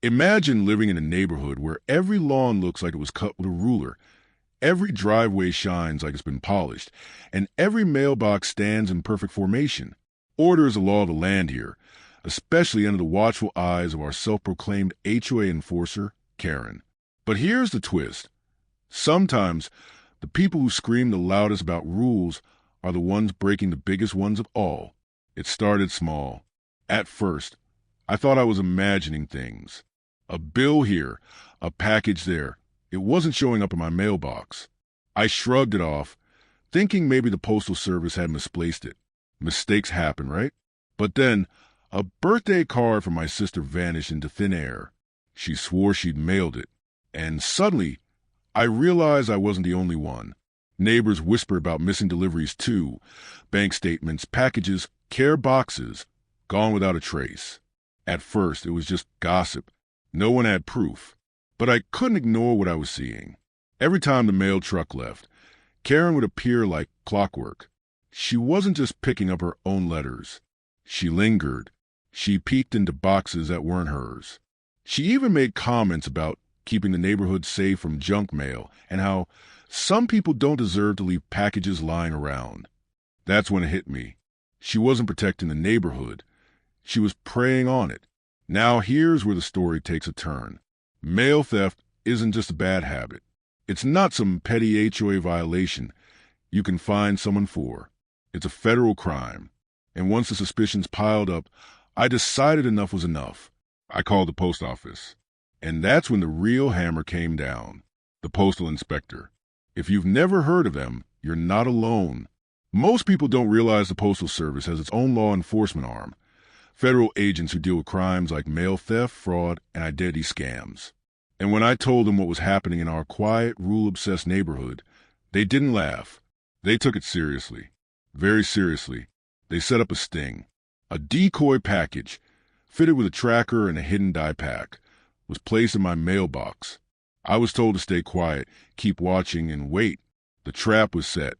Imagine living in a neighborhood where every lawn looks like it was cut with a ruler, every driveway shines like it's been polished, and every mailbox stands in perfect formation. Order is the law of the land here, especially under the watchful eyes of our self-proclaimed HOA enforcer, Karen. But here's the twist. Sometimes, the people who scream the loudest about rules are the ones breaking the biggest ones of all. It started small. At first, I thought I was imagining things. A bill here, a package there. It wasn't showing up in my mailbox. I shrugged it off, thinking maybe the Postal Service had misplaced it. Mistakes happen, right? But then, a birthday card from my sister vanished into thin air. She swore she'd mailed it. And suddenly, I realized I wasn't the only one. Neighbors whisper about missing deliveries too. Bank statements, packages, care boxes, gone without a trace. At first, it was just gossip. No one had proof. But I couldn't ignore what I was seeing. Every time the mail truck left, Karen would appear like clockwork. She wasn't just picking up her own letters. She lingered. She peeked into boxes that weren't hers. She even made comments about keeping the neighborhood safe from junk mail and how some people don't deserve to leave packages lying around. That's when it hit me. She wasn't protecting the neighborhood. She was preying on it. Now here's where the story takes a turn. Mail theft isn't just a bad habit. It's not some petty HOA violation you can fine someone for. It's a federal crime. And once the suspicions piled up, I decided enough was enough. I called the post office. And that's when the real hammer came down. The Postal Inspector. If you've never heard of them, you're not alone. Most people don't realize the Postal Service has its own law enforcement arm. Federal agents who deal with crimes like mail theft, fraud, and identity scams. And when I told them what was happening in our quiet, rule-obsessed neighborhood, they didn't laugh. They took it seriously. Very seriously. They set up a sting. A decoy package, fitted with a tracker and a hidden dye pack, was placed in my mailbox. I was told to stay quiet, keep watching, and wait. The trap was set.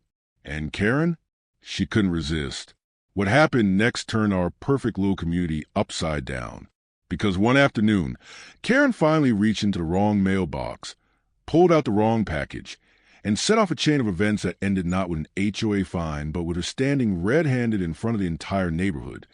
And Karen? She couldn't resist. What happened next turned our perfect little community upside down. Because one afternoon, Karen finally reached into the wrong mailbox, pulled out the wrong package, and set off a chain of events that ended not with an HOA fine, but with her standing red-handed in front of the entire neighborhood,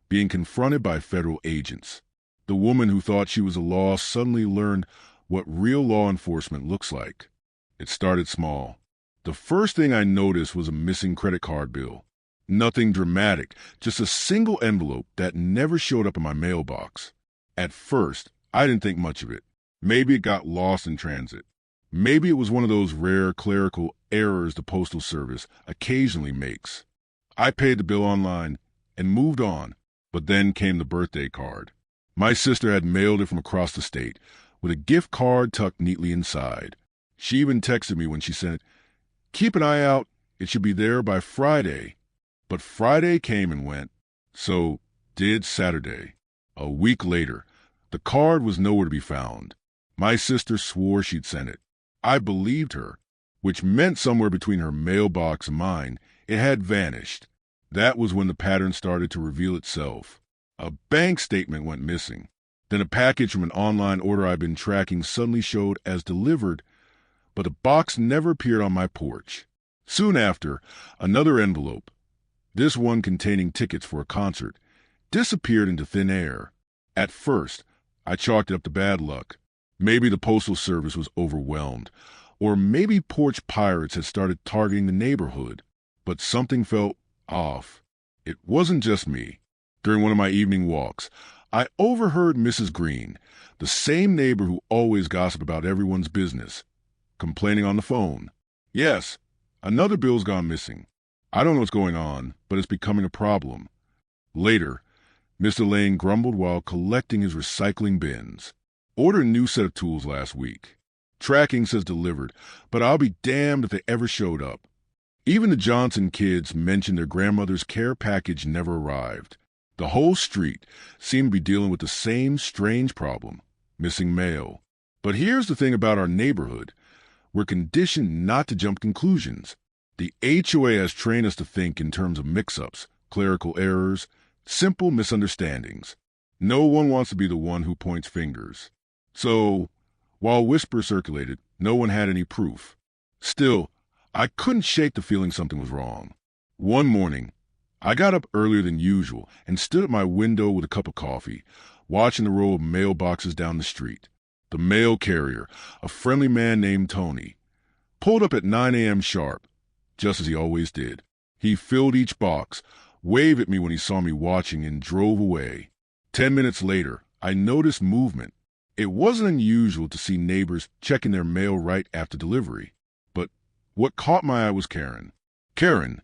being confronted by federal agents. The woman who thought she was the law suddenly learned what real law enforcement looks like. It started small. The first thing I noticed was a missing credit card bill. Nothing dramatic, just a single envelope that never showed up in my mailbox. At first, I didn't think much of it. Maybe it got lost in transit. Maybe it was one of those rare clerical errors the Postal Service occasionally makes. I paid the bill online and moved on, but then came the birthday card. My sister had mailed it from across the state, with a gift card tucked neatly inside. She even texted me when she sent it, "Keep an eye out, it should be there by Friday." But Friday came and went. So did Saturday. A week later, the card was nowhere to be found. My sister swore she'd sent it. I believed her, which meant somewhere between her mailbox and mine, it had vanished. That was when the pattern started to reveal itself. A bank statement went missing. Then a package from an online order I'd been tracking suddenly showed as delivered, but the box never appeared on my porch. Soon after, another envelope, this one containing tickets for a concert, disappeared into thin air. At first, I chalked it up to bad luck. Maybe the Postal Service was overwhelmed, or maybe porch pirates had started targeting the neighborhood. But something felt off. It wasn't just me. During one of my evening walks, I overheard Mrs. Green, the same neighbor who always gossiped about everyone's business, complaining on the phone. Yes, another bill's gone missing. I don't know what's going on, but it's becoming a problem. Later, Mr. Lane grumbled while collecting his recycling bins. Ordered a new set of tools last week. Tracking says delivered, but I'll be damned if they ever showed up. Even the Johnson kids mentioned their grandmother's care package never arrived. The whole street seemed to be dealing with the same strange problem, missing mail. But here's the thing about our neighborhood. We're conditioned not to jump conclusions. The HOA has trained us to think in terms of mix-ups, clerical errors, simple misunderstandings. No one wants to be the one who points fingers. So, while whispers circulated, no one had any proof. Still, I couldn't shake the feeling something was wrong. One morning, I got up earlier than usual and stood at my window with a cup of coffee, watching the row of mailboxes down the street. The mail carrier, a friendly man named Tony, pulled up at 9 a.m. sharp, just as he always did. He filled each box, waved at me when he saw me watching, and drove away. 10 minutes later, I noticed movement. It wasn't unusual to see neighbors checking their mail right after delivery. But what caught my eye was Karen. Karen,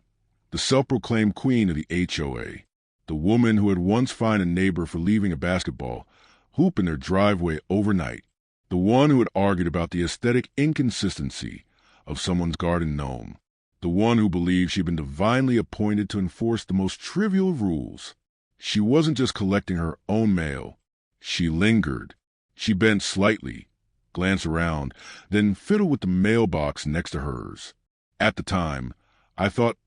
the self-proclaimed queen of the HOA, the woman who had once fined a neighbor for leaving a basketball hoop in their driveway overnight, the one who had argued about the aesthetic inconsistency of someone's garden gnome, the one who believed she'd been divinely appointed to enforce the most trivial of rules. She wasn't just collecting her own mail. She lingered. She bent slightly, glanced around, then fiddled with the mailbox next to hers. At the time, I thought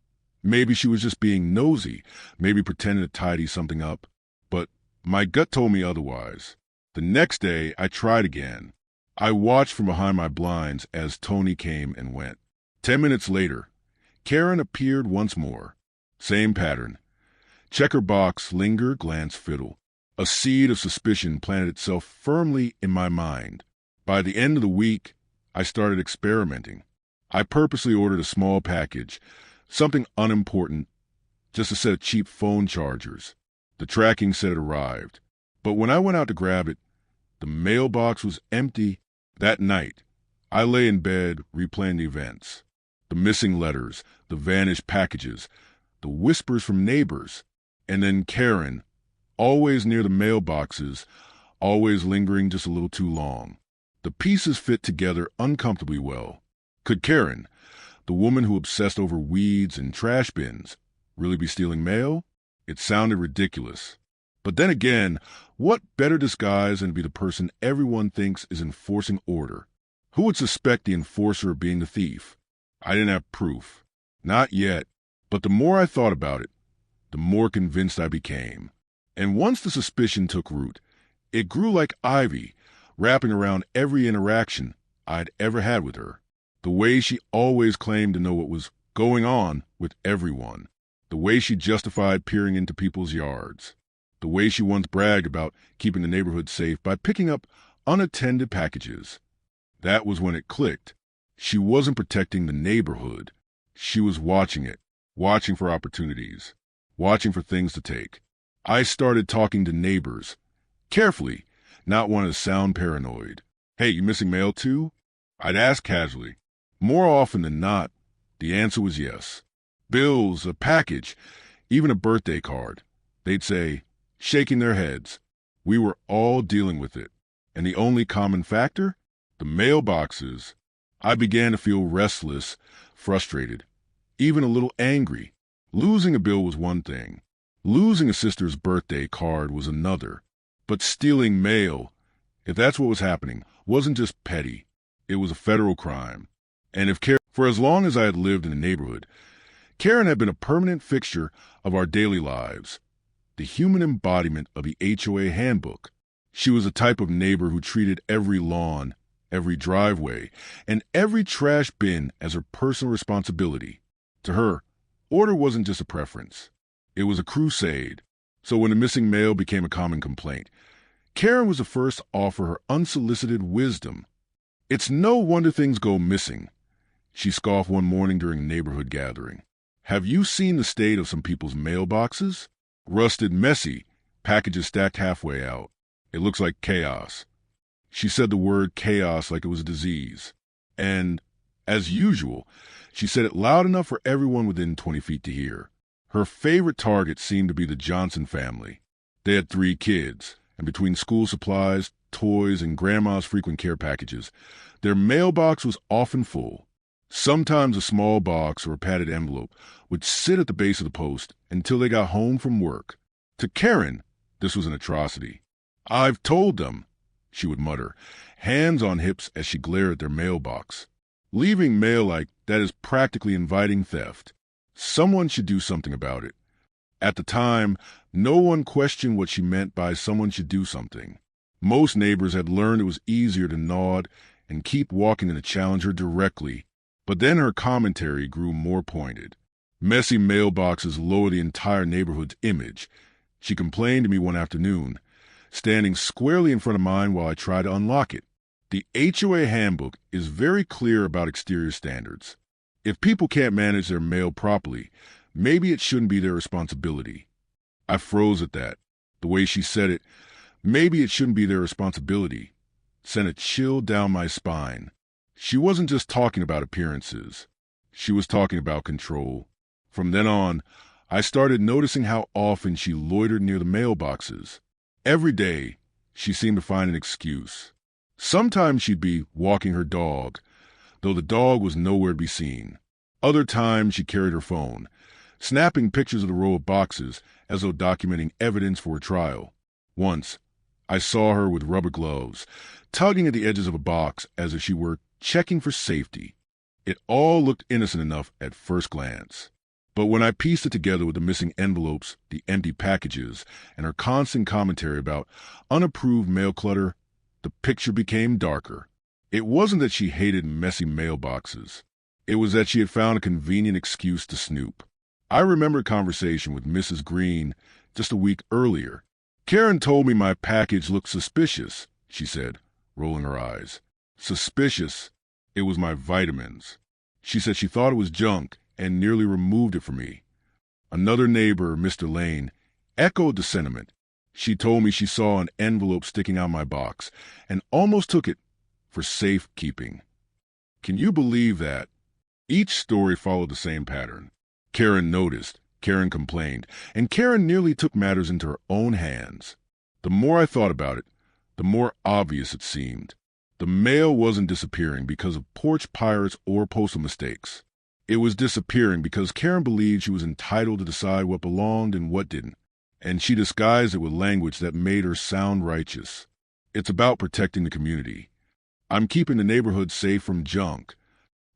maybe she was just being nosy, maybe pretending to tidy something up. But my gut told me otherwise. The next day, I tried again. I watched from behind my blinds as Tony came and went. 10 minutes later, Karen appeared once more. Same pattern. Checker box, linger, glance, fiddle. A seed of suspicion planted itself firmly in my mind. By the end of the week, I started experimenting. I purposely ordered a small package, something unimportant, just a set of cheap phone chargers. The tracking said it arrived. But when I went out to grab it, the mailbox was empty. That night, I lay in bed replaying the events. The missing letters, the vanished packages, the whispers from neighbors, and then Karen, always near the mailboxes, always lingering just a little too long. The pieces fit together uncomfortably well. Could Karen, the woman who obsessed over weeds and trash bins, really be stealing mail? It sounded ridiculous. But then again, what better disguise than to be the person everyone thinks is enforcing order? Who would suspect the enforcer of being the thief? I didn't have proof. Not yet. But the more I thought about it, the more convinced I became. And once the suspicion took root, it grew like ivy, wrapping around every interaction I'd ever had with her. The way she always claimed to know what was going on with everyone. The way she justified peering into people's yards. The way she once bragged about keeping the neighborhood safe by picking up unattended packages. That was when it clicked. She wasn't protecting the neighborhood. She was watching it, watching for opportunities, watching for things to take. I started talking to neighbors, carefully, not wanting to sound paranoid. Hey, you missing mail too? I'd ask casually. More often than not, the answer was yes. Bills, a package, even a birthday card. They'd say, shaking their heads. We were all dealing with it. And the only common factor? The mailboxes. I began to feel restless, frustrated, even a little angry. Losing a bill was one thing. Losing a sister's birthday card was another. But stealing mail, if that's what was happening, wasn't just petty. It was a federal crime. And for as long as I had lived in the neighborhood, Karen had been a permanent fixture of our daily lives. The human embodiment of the HOA handbook. She was the type of neighbor who treated every lawn, every driveway, and every trash bin as her personal responsibility. To her, order wasn't just a preference. It was a crusade. So when the missing mail became a common complaint, Karen was the first to offer her unsolicited wisdom. It's no wonder things go missing. She scoffed one morning during a neighborhood gathering. Have you seen the state of some people's mailboxes? Rusted, messy, packages stacked halfway out. It looks like chaos. She said the word chaos like it was a disease. And, as usual, she said it loud enough for everyone within 20 feet to hear. Her favorite target seemed to be the Johnson family. They had 3 kids, and between school supplies, toys, and grandma's frequent care packages, their mailbox was often full. Sometimes a small box or a padded envelope would sit at the base of the post until they got home from work. To Karen, this was an atrocity. I've told them, she would mutter, hands on hips as she glared at their mailbox. Leaving mail like that is practically inviting theft. Someone should do something about it. At the time, no one questioned what she meant by someone should do something. Most neighbors had learned it was easier to nod and keep walking than to challenge her directly. But then her commentary grew more pointed. Messy mailboxes lower the entire neighborhood's image. She complained to me one afternoon, standing squarely in front of mine while I tried to unlock it. The HOA handbook is very clear about exterior standards. If people can't manage their mail properly, maybe it shouldn't be their responsibility. I froze at that. The way she said it, maybe it shouldn't be their responsibility, sent a chill down my spine. She wasn't just talking about appearances. She was talking about control. From then on, I started noticing how often she loitered near the mailboxes. Every day, she seemed to find an excuse. Sometimes she'd be walking her dog, though the dog was nowhere to be seen. Other times she carried her phone, snapping pictures of the row of boxes as though documenting evidence for a trial. Once, I saw her with rubber gloves, tugging at the edges of a box as if she were checking for safety. It all looked innocent enough at first glance. But when I pieced it together with the missing envelopes, the empty packages, and her constant commentary about unapproved mail clutter, the picture became darker. It wasn't that she hated messy mailboxes. It was that she had found a convenient excuse to snoop. I remember a conversation with Mrs. Green just a week earlier. Karen told me my package looked suspicious, she said, rolling her eyes. Suspicious? It was my vitamins. She said she thought it was junk and nearly removed it from me. Another neighbor, Mr. Lane, echoed the sentiment. She told me she saw an envelope sticking out my box and almost took it for safekeeping. Can you believe that? Each story followed the same pattern. Karen noticed, Karen complained, and Karen nearly took matters into her own hands. The more I thought about it, the more obvious it seemed. The mail wasn't disappearing because of porch pirates or postal mistakes. It was disappearing because Karen believed she was entitled to decide what belonged and what didn't, and she disguised it with language that made her sound righteous. It's about protecting the community. I'm keeping the neighborhood safe from junk.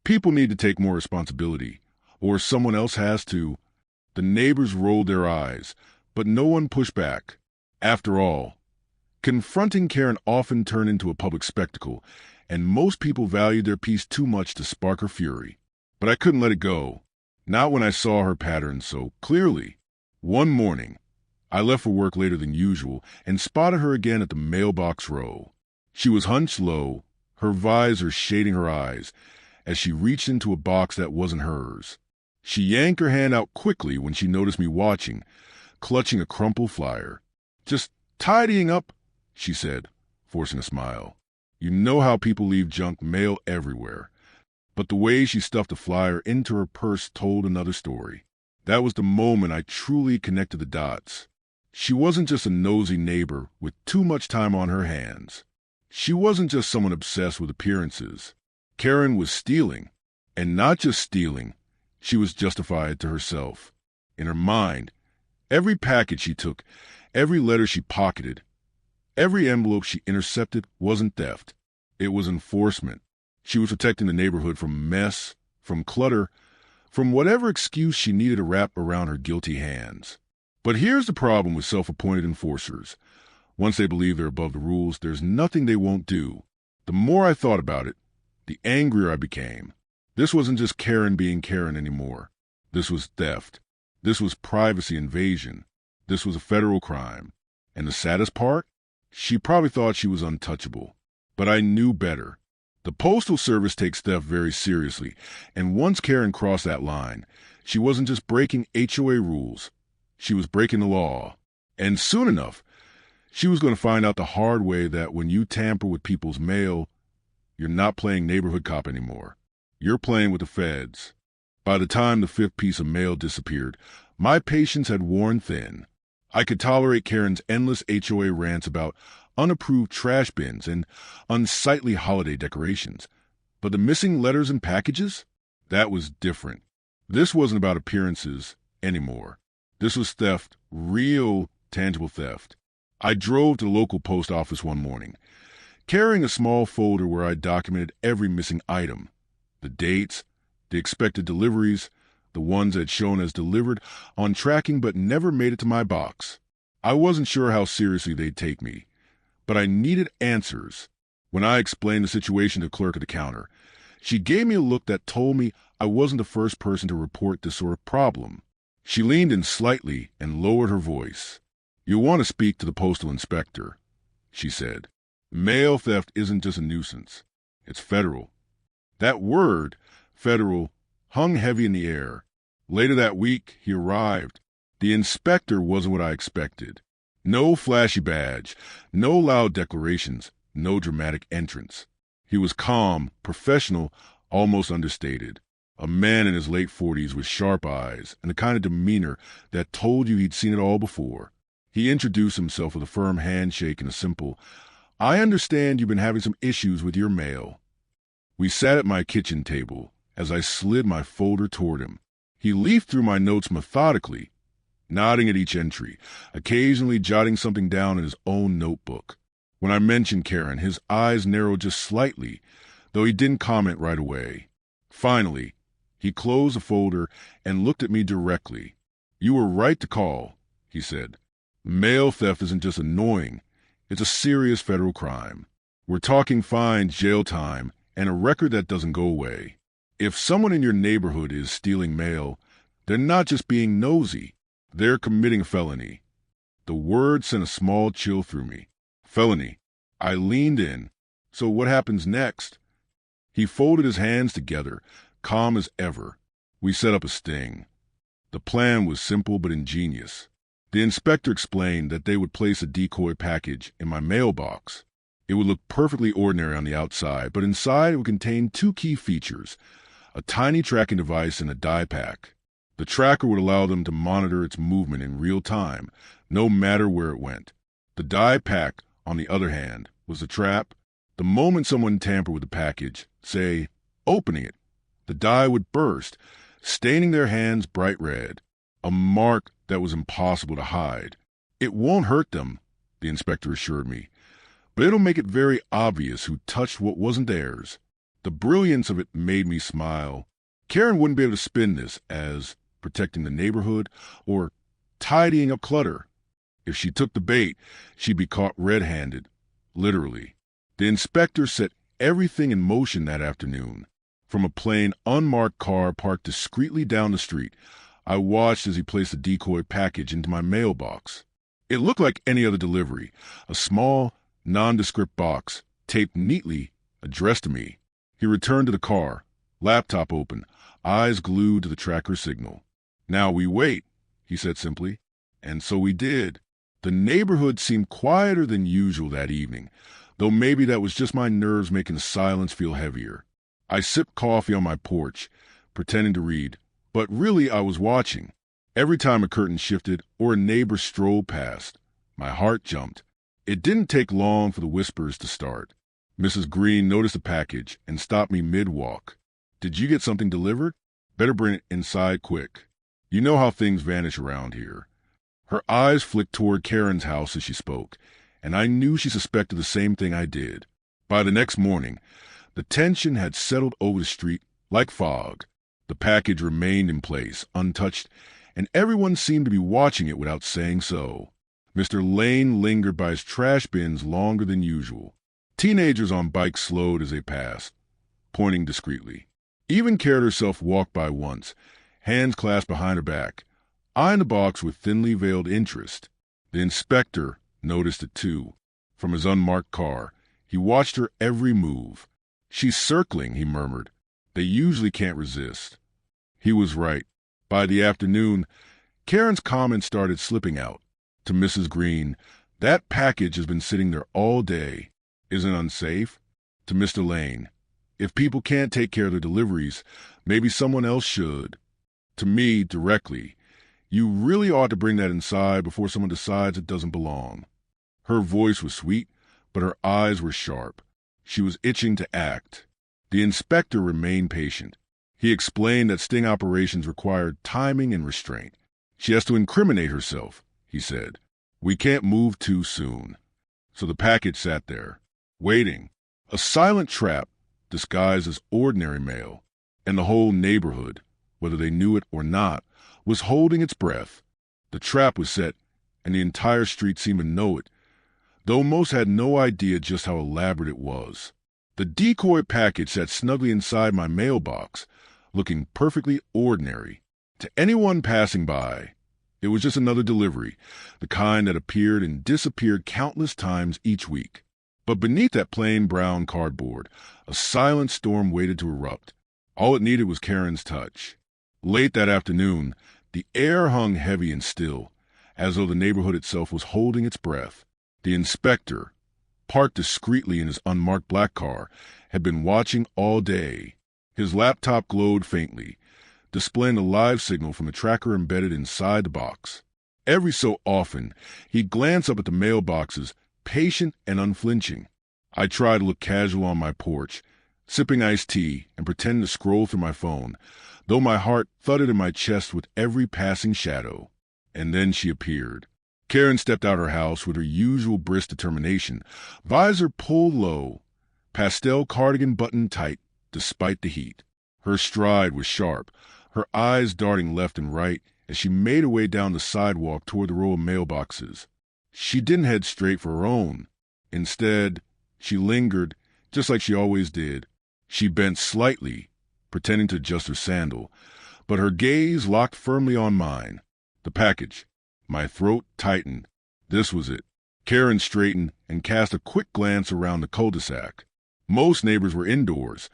People need to take more responsibility, or someone else has to. The neighbors rolled their eyes, but no one pushed back. After all, confronting Karen often turned into a public spectacle, and most people valued their peace too much to spark her fury. But I couldn't let it go, not when I saw her pattern so clearly. One morning, I left for work later than usual and spotted her again at the mailbox row. She was hunched low, her visor shading her eyes, as she reached into a box that wasn't hers. She yanked her hand out quickly when she noticed me watching, clutching a crumpled flyer. "Just tidying up," she said, forcing a smile. You know how people leave junk mail everywhere. But the way she stuffed the flyer into her purse told another story. That was the moment I truly connected the dots. She wasn't just a nosy neighbor with too much time on her hands. She wasn't just someone obsessed with appearances. Karen was stealing, and not just stealing. She was justified to herself. In her mind, every package she took, every letter she pocketed, every envelope she intercepted wasn't theft. It was enforcement. She was protecting the neighborhood from mess, from clutter, from whatever excuse she needed to wrap around her guilty hands. But here's the problem with self-appointed enforcers. Once they believe they're above the rules, there's nothing they won't do. The more I thought about it, the angrier I became. This wasn't just Karen being Karen anymore. This was theft. This was privacy invasion. This was a federal crime. And the saddest part? She probably thought she was untouchable. But I knew better. The Postal Service takes theft very seriously, and once Karen crossed that line, she wasn't just breaking HOA rules. She was breaking the law. And soon enough, she was going to find out the hard way that when you tamper with people's mail, you're not playing neighborhood cop anymore. You're playing with the feds. By the time the fifth piece of mail disappeared, my patience had worn thin. I could tolerate Karen's endless HOA rants about unapproved trash bins and unsightly holiday decorations. But the missing letters and packages? That was different. This wasn't about appearances anymore. This was theft, real, tangible theft. I drove to the local post office one morning, carrying a small folder where I documented every missing item. The dates, the expected deliveries, the ones that had shown as delivered on tracking but never made it to my box. I wasn't sure how seriously they'd take me, but I needed answers. When I explained the situation to the clerk at the counter, she gave me a look that told me I wasn't the first person to report this sort of problem. She leaned in slightly and lowered her voice. "You'll want to speak to the Postal Inspector," she said. "Mail theft isn't just a nuisance. It's federal." That word, federal, hung heavy in the air. Later that week, he arrived. The inspector wasn't what I expected. No flashy badge, no loud declarations, no dramatic entrance. He was calm, professional, almost understated. A man in his late 40s with sharp eyes and the kind of demeanor that told you he'd seen it all before. He introduced himself with a firm handshake and a simple, "I understand you've been having some issues with your mail." We sat at my kitchen table as I slid my folder toward him. He leafed through my notes methodically, nodding at each entry, occasionally jotting something down in his own notebook. When I mentioned Karen, his eyes narrowed just slightly, though he didn't comment right away. Finally, he closed the folder and looked at me directly. "You were right to call," he said. "Mail theft isn't just annoying. It's a serious federal crime. We're talking fines, jail time, and a record that doesn't go away. If someone in your neighborhood is stealing mail, they're not just being nosy. They're committing a felony." The word sent a small chill through me. Felony. I leaned in. "So what happens next?" He folded his hands together, calm as ever. We set up a sting. The plan was simple but ingenious. The inspector explained that they would place a decoy package in my mailbox. It would look perfectly ordinary on the outside, but inside it would contain two key features: a tiny tracking device and a die pack. The tracker would allow them to monitor its movement in real time, no matter where it went. The die pack, on the other hand, was the trap. The moment someone tampered with the package, say, opening it, the die would burst, staining their hands bright red, a mark that was impossible to hide. "It won't hurt them," the inspector assured me, "but it'll make it very obvious who touched what wasn't theirs." The brilliance of it made me smile. Karen wouldn't be able to spin this as protecting the neighborhood or tidying up clutter. If she took the bait, she'd be caught red-handed, literally. The inspector set everything in motion that afternoon. From a plain, unmarked car parked discreetly down the street, I watched as he placed the decoy package into my mailbox. It looked like any other delivery, a small, nondescript box, taped neatly, addressed to me. He returned to the car, laptop open, eyes glued to the tracker signal. "Now we wait," he said simply. And so we did. The neighborhood seemed quieter than usual that evening, though maybe that was just my nerves making the silence feel heavier. I sipped coffee on my porch, pretending to read, but really I was watching. Every time a curtain shifted or a neighbor strolled past, my heart jumped. It didn't take long for the whispers to start. Mrs. Green noticed the package and stopped me mid-walk. "Did you get something delivered? Better bring it inside quick. You know how things vanish around here." Her eyes flicked toward Karen's house as she spoke, and I knew she suspected the same thing I did. By the next morning, the tension had settled over the street like fog. The package remained in place, untouched, and everyone seemed to be watching it without saying so. Mr. Lane lingered by his trash bins longer than usual. Teenagers on bikes slowed as they passed, pointing discreetly. Even Karen herself walked by once, hands clasped behind her back, eyeing the box with thinly veiled interest. The inspector noticed it too. From his unmarked car, he watched her every move. "She's circling," he murmured. "They usually can't resist." He was right. By the afternoon, Karen's comments started slipping out. To Mrs. Green, "That package has been sitting there all day. Isn't it unsafe?" To Mr. Lane, "If people can't take care of their deliveries, maybe someone else should." To me, directly, "You really ought to bring that inside before someone decides it doesn't belong." Her voice was sweet, but her eyes were sharp. She was itching to act. The inspector remained patient. He explained that sting operations required timing and restraint. "She has to incriminate herself," he said. "We can't move too soon." So the package sat there, waiting, a silent trap disguised as ordinary mail, and the whole neighborhood, whether they knew it or not, was holding its breath. The trap was set, and the entire street seemed to know it. though most had no idea just how elaborate it was. The decoy package sat snugly inside my mailbox, looking perfectly ordinary. To anyone passing by, it was just another delivery, the kind that appeared and disappeared countless times each week. But beneath that plain brown cardboard, a silent storm waited to erupt. All it needed was Karen's touch. Late that afternoon, the air hung heavy and still, as though the neighborhood itself was holding its breath. The inspector, parked discreetly in his unmarked black car, had been watching all day. His laptop glowed faintly, displaying a live signal from the tracker embedded inside the box. Every so often, he'd glance up at the mailboxes, patient and unflinching. I tried to look casual on my porch, sipping iced tea and pretending to scroll through my phone, though my heart thudded in my chest with every passing shadow. And then she appeared. Karen stepped out her house with her usual brisk determination, visor pulled low, pastel cardigan buttoned tight despite the heat. Her stride was sharp, her eyes darting left and right as she made her way down the sidewalk toward the row of mailboxes. She didn't head straight for her own. Instead, she lingered, just like she always did. She bent slightly, pretending to adjust her sandal, but her gaze locked firmly on mine. The package. My throat tightened. This was it. Karen straightened and cast a quick glance around the cul-de-sac. Most neighbors were indoors,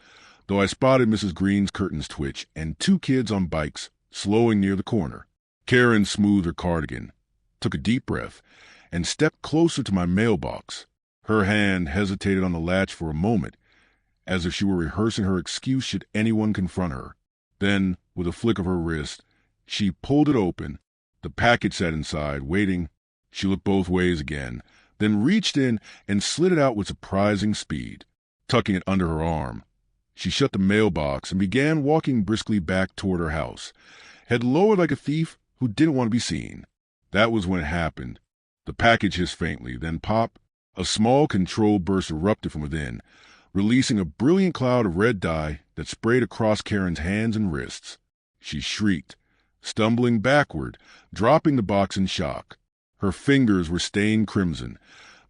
though I spotted Mrs. Green's curtains twitch and 2 kids on bikes slowing near the corner. Karen smoothed her cardigan, took a deep breath, and stepped closer to my mailbox. Her hand hesitated on the latch for a moment, as if she were rehearsing her excuse should anyone confront her. Then, with a flick of her wrist, she pulled it open. The package sat inside, waiting. She looked both ways again, then reached in and slid it out with surprising speed. Tucking it under her arm, she shut the mailbox and began walking briskly back toward her house, head lowered like a thief who didn't want to be seen. That was when it happened. The package hissed faintly, then pop. A small controlled burst erupted from within, releasing a brilliant cloud of red dye that sprayed across Karen's hands and wrists. She shrieked, stumbling backward, dropping the box in shock. Her fingers were stained crimson,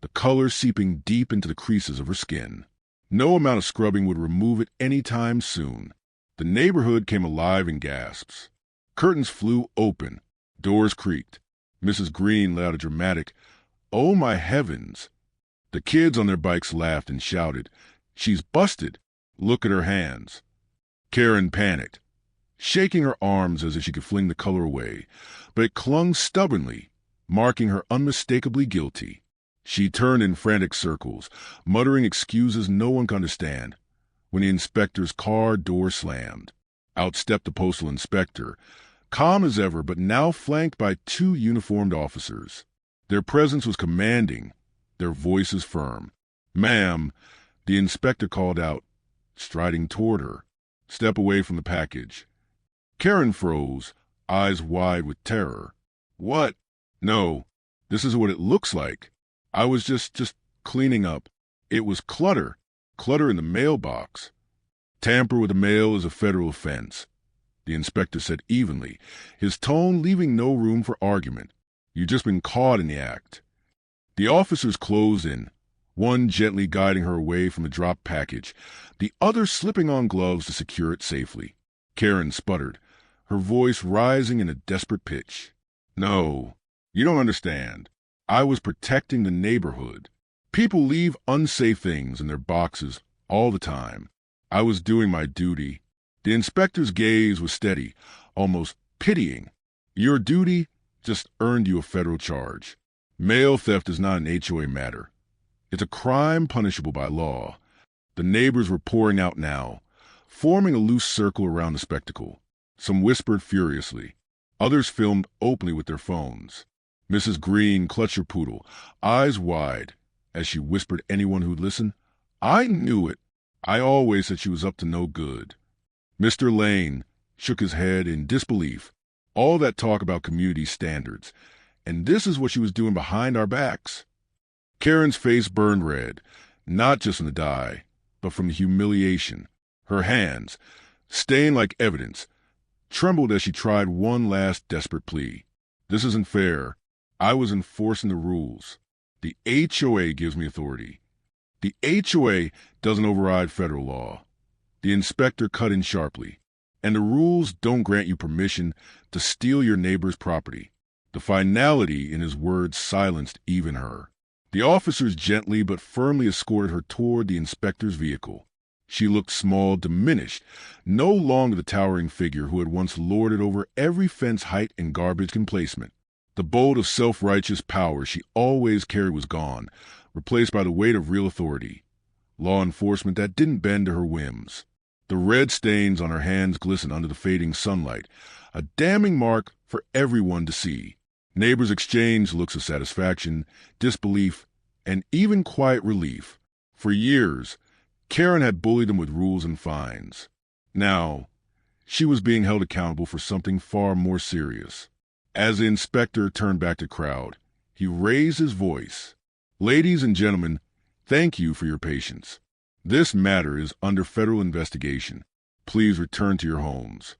the color seeping deep into the creases of her skin. No amount of scrubbing would remove it any time soon. The neighborhood came alive in gasps. Curtains flew open. Doors creaked. Mrs. Green let out a dramatic, "Oh, my heavens!" The kids on their bikes laughed and shouted, "She's busted! Look at her hands!" Karen panicked, shaking her arms as if she could fling the color away, but it clung stubbornly, marking her unmistakably guilty. She turned in frantic circles, muttering excuses no one could understand, when the inspector's car door slammed. Out stepped the Postal Inspector, calm as ever but now flanked by 2 uniformed officers. Their presence was commanding, their voices firm. "Ma'am," the inspector called out, striding toward her. "Step away from the package." Karen froze, eyes wide with terror. "What? No, this is what it looks like. I was just cleaning up. It was clutter in the mailbox." "Tamper with the mail is a federal offense," the inspector said evenly, his tone leaving no room for argument. "You've just been caught in the act." The officers closed in, one gently guiding her away from the dropped package, the other slipping on gloves to secure it safely. Karen sputtered, her voice rising in a desperate pitch. "No, you don't understand. I was protecting the neighborhood. People leave unsafe things in their boxes all the time. I was doing my duty." The inspector's gaze was steady, almost pitying. "Your duty just earned you a federal charge. Mail theft is not an HOA matter. It's a crime punishable by law." The neighbors were pouring out now, forming a loose circle around the spectacle. Some whispered furiously. Others filmed openly with their phones. Mrs. Green clutched her poodle, eyes wide, as she whispered to anyone who'd listen, "I knew it. I always said she was up to no good." Mr. Lane shook his head in disbelief. All that talk about community standards, and this is what she was doing behind our backs. Karen's face burned red, not just from the dye, but from the humiliation. Her hands, stained like evidence, trembled as she tried one last desperate plea. "This isn't fair. I was enforcing the rules." The HOA gives me authority. The HOA doesn't override federal law. The inspector cut in sharply. And the rules don't grant you permission to steal your neighbor's property. The finality in his words silenced even her. The officers gently but firmly escorted her toward the inspector's vehicle. She looked small, diminished, no longer the towering figure who had once lorded over every fence height and garbage emplacement. The bolt of self-righteous power she always carried was gone, replaced by the weight of real authority. Law enforcement that didn't bend to her whims. The red stains on her hands glistened under the fading sunlight, a damning mark for everyone to see. Neighbors exchanged looks of satisfaction, disbelief, and even quiet relief. For years, Karen had bullied them with rules and fines. Now, she was being held accountable for something far more serious. As the inspector turned back to the crowd, he raised his voice. "Ladies and gentlemen, thank you for your patience. This matter is under federal investigation. Please return to your homes."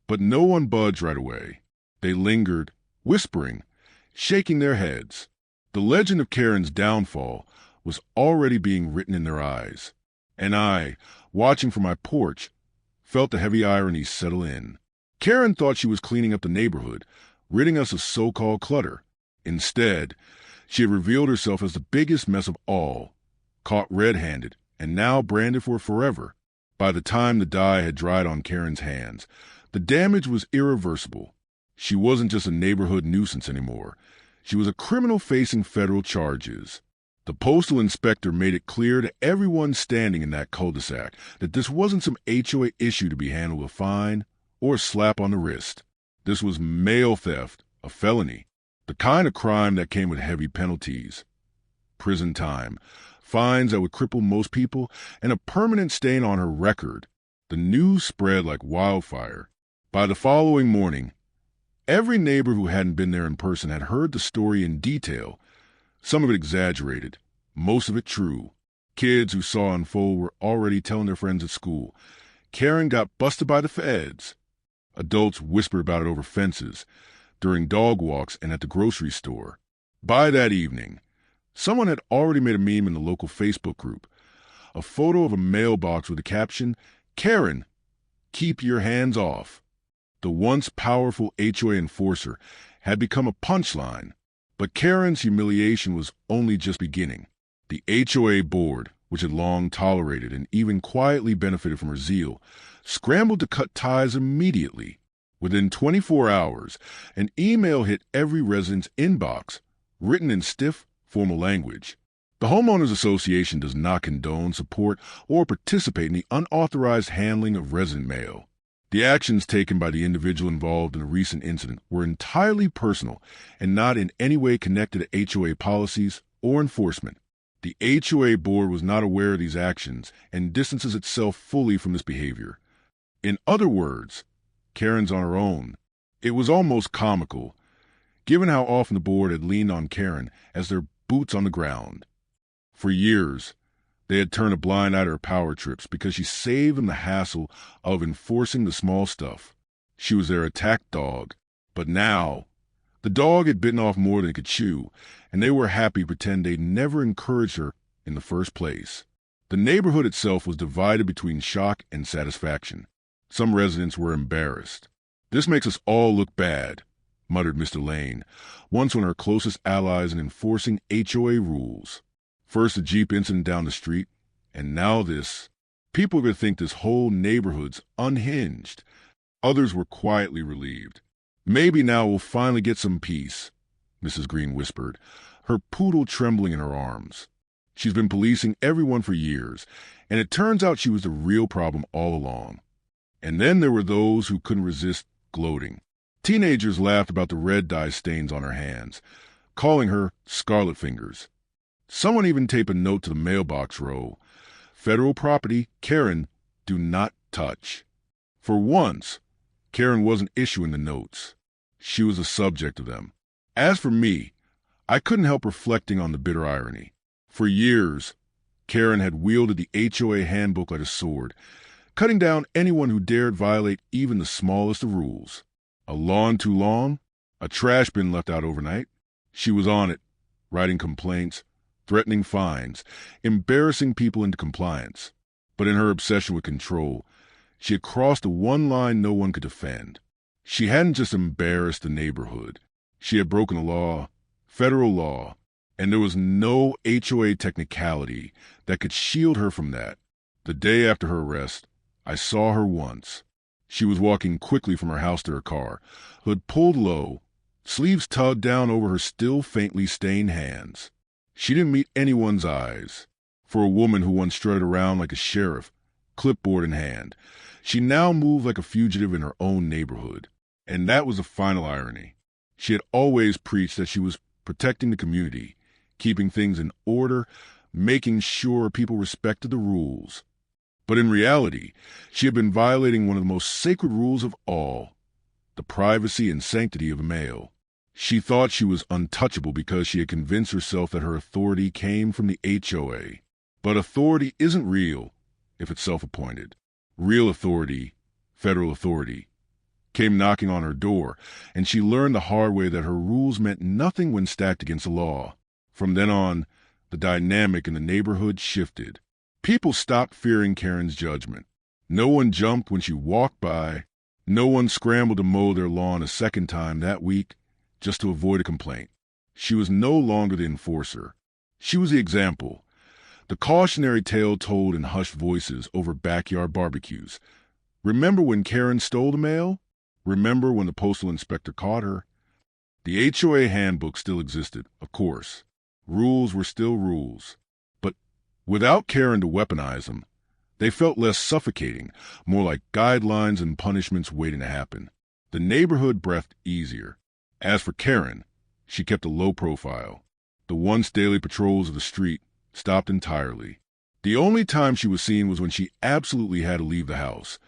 But no one budged right away. They lingered, whispering, shaking their heads. The legend of Karen's downfall was already being written in their eyes. And I, watching from my porch, felt the heavy irony settle in. Karen thought she was cleaning up the neighborhood, ridding us of so-called clutter. Instead, she had revealed herself as the biggest mess of all, caught red-handed, and now branded for forever. By the time the dye had dried on Karen's hands, the damage was irreversible. She wasn't just a neighborhood nuisance anymore. She was a criminal facing federal charges. The Postal Inspector made it clear to everyone standing in that cul-de-sac that this wasn't some HOA issue to be handled with a fine or a slap on the wrist. This was mail theft, a felony, the kind of crime that came with heavy penalties. Prison time, fines that would cripple most people, and a permanent stain on her record. The news spread like wildfire. By the following morning, every neighbor who hadn't been there in person had heard the story in detail, some of it exaggerated, most of it true. Kids who saw it unfold were already telling their friends at school. Karen got busted by the feds. Adults whispered about it over fences, during dog walks, and at the grocery store. By that evening, someone had already made a meme in the local Facebook group. A photo of a mailbox with the caption, "Karen, keep your hands off." The once powerful HOA enforcer had become a punchline, but Karen's humiliation was only just beginning. The HOA board, which had long tolerated and even quietly benefited from her zeal, scrambled to cut ties immediately. Within 24 hours, an email hit every resident's inbox, written in stiff, formal language. The Homeowners Association does not condone, support, or participate in the unauthorized handling of resident mail. The actions taken by the individual involved in a recent incident were entirely personal and not in any way connected to HOA policies or enforcement. The HOA board was not aware of these actions and distances itself fully from this behavior. In other words, Karen's on her own. It was almost comical, given how often the board had leaned on Karen as their boots on the ground. For years, they had turned a blind eye to her power trips because she saved them the hassle of enforcing the small stuff. She was their attack dog. But now, the dog had bitten off more than it could chew, and they were happy to pretend they'd never encouraged her in the first place. The neighborhood itself was divided between shock and satisfaction. Some residents were embarrassed. "This makes us all look bad," muttered Mr. Lane, once one of her closest allies in enforcing HOA rules. First the Jeep incident down the street, and now this. People are going to think this whole neighborhood's unhinged. Others were quietly relieved. "Maybe now we'll finally get some peace," Mrs. Green whispered, her poodle trembling in her arms. She's been policing everyone for years, and it turns out she was the real problem all along. And then there were those who couldn't resist gloating. Teenagers laughed about the red dye stains on her hands, calling her Scarlet Fingers. Someone even taped a note to the mailbox row. "Federal property, Karen, do not touch." For once, Karen wasn't issuing the notes. She was the subject of them. As for me, I couldn't help reflecting on the bitter irony. For years, Karen had wielded the HOA handbook like a sword, cutting down anyone who dared violate even the smallest of rules. A lawn too long, a trash bin left out overnight. She was on it, writing complaints, threatening fines, embarrassing people into compliance. But in her obsession with control, she had crossed the one line no one could defend. She hadn't just embarrassed the neighborhood. She had broken the law, federal law, and there was no HOA technicality that could shield her from that. The day after her arrest, I saw her once. She was walking quickly from her house to her car, hood pulled low, sleeves tugged down over her still faintly stained hands. She didn't meet anyone's eyes. For a woman who once strutted around like a sheriff, clipboard in hand, she now moved like a fugitive in her own neighborhood. And that was the final irony. She had always preached that she was protecting the community, keeping things in order, making sure people respected the rules. But in reality, she had been violating one of the most sacred rules of all, the privacy and sanctity of a male. She thought she was untouchable because she had convinced herself that her authority came from the HOA. But authority isn't real if it's self-appointed. Real authority, federal authority, came knocking on her door, and she learned the hard way that her rules meant nothing when stacked against the law. From then on, the dynamic in the neighborhood shifted. People stopped fearing Karen's judgment. No one jumped when she walked by. No one scrambled to mow their lawn a second time that week just to avoid a complaint. She was no longer the enforcer. She was the example. The cautionary tale told in hushed voices over backyard barbecues. Remember when Karen stole the mail? Remember when the Postal Inspector caught her? The HOA handbook still existed, of course. Rules were still rules. But without Karen to weaponize them, they felt less suffocating, more like guidelines and punishments waiting to happen. The neighborhood breathed easier. As for Karen, she kept a low profile. The once daily patrols of the street stopped entirely. The only time she was seen was when she absolutely had to leave the house.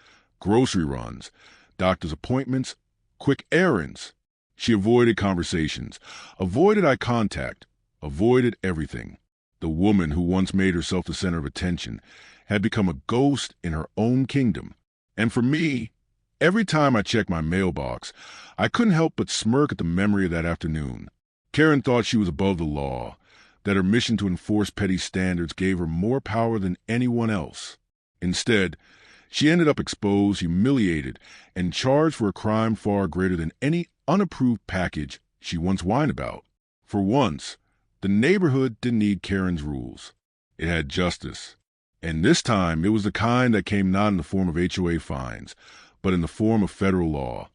Grocery runs, doctor's appointments, quick errands. She avoided conversations, avoided eye contact, avoided everything. The woman who once made herself the center of attention had become a ghost in her own kingdom. And for me, every time I checked my mailbox, I couldn't help but smirk at the memory of that afternoon. Karen thought she was above the law, that her mission to enforce petty standards gave her more power than anyone else. Instead, she ended up exposed, humiliated, and charged for a crime far greater than any unapproved package she once whined about. For once, the neighborhood didn't need Karen's rules. It had justice. And this time, it was the kind that came not in the form of HOA fines, but in the form of federal law.